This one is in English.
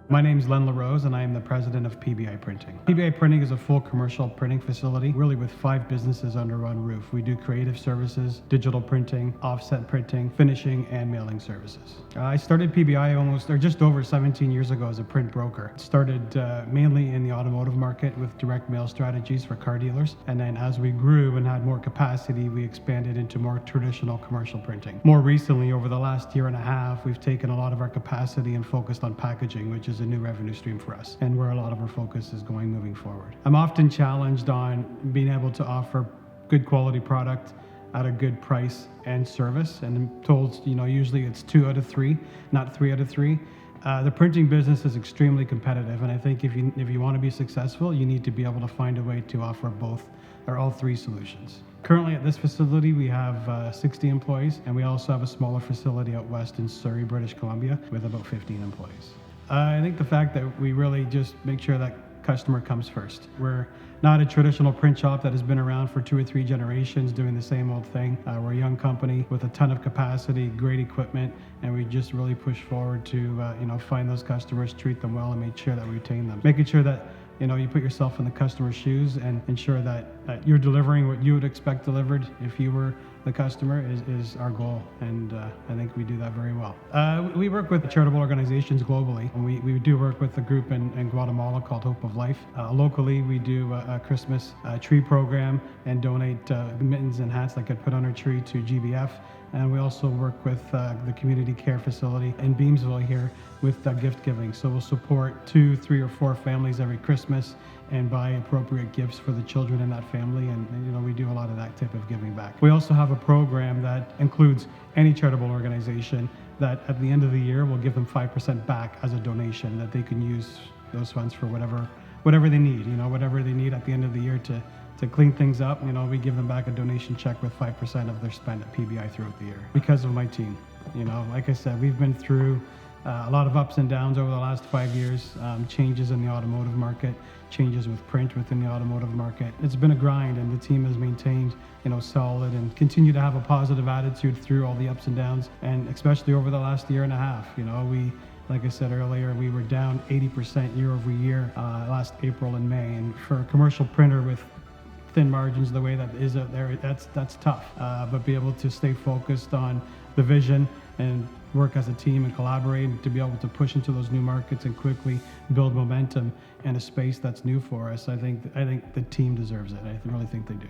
My name is Len LaRose, and I am the president of PBI Printing. PBI Printing is a full commercial printing facility, really with 5 businesses under one roof. We do creative services, digital printing, offset printing, finishing, and mailing services. I started PBI just over 17 years ago as a print broker. Started mainly in the automotive market with direct mail strategies for car dealers, and then as we grew and had more capacity, we expanded into more traditional commercial printing. More recently, over the last year and a half, we've taken a lot of our capacity and focused on packaging, which is a new revenue stream for us and where a lot of our focus is going moving forward. I'm often challenged on being able to offer good quality product at a good price and service, and I'm told, usually it's 2 out of 3, not 3 out of 3. The printing business is extremely competitive, and I think if you want to be successful, you need to be able to find a way to offer both or all 3 solutions. Currently at this facility, we have 60 employees, and we also have a smaller facility out west in Surrey, British Columbia, with about 15 employees. I think the fact that we really just make sure that customer comes first. We're not a traditional print shop that has been around for 2 or 3 generations doing the same old thing. We're a young company with a ton of capacity, great equipment, and we just really push forward to find those customers, treat them well, and make sure that we retain them. Making sure that you put yourself in the customer's shoes and ensure that you're delivering what you would expect delivered if you were the customer is our goal, and I think we do that very well. We work with charitable organizations globally, and we do work with a group in Guatemala called Hope of Life. Locally, we do a Christmas tree program and donate mittens and hats that get put on our tree to GBF. And we also work with the community care facility in Beamsville here with gift giving. So we'll support 2, 3, or 4 families every Christmas and buy appropriate gifts for the children in that family. And we do a lot of that type of giving back. We also have a program that includes any charitable organization that at the end of the year will give them 5% back as a donation that they can use those funds for whatever they need. Whatever they need at the end of the year to clean things up, we give them back a donation check with 5% of their spend at PBI throughout the year because of my team. Like I said, we've been through a lot of ups and downs over the last 5 years, changes in the automotive market, changes with print within the automotive market. It's been a grind, and the team has maintained, solid and continue to have a positive attitude through all the ups and downs, and especially over the last year and a half. Like I said earlier, we were down 80% year over year last April and May, and for a commercial printer with thin margins the way that is out there, that's tough. But be able to stay focused on the vision and work as a team and collaborate to be able to push into those new markets and quickly build momentum in a space that's new for us. I think the team deserves it. I really think they do.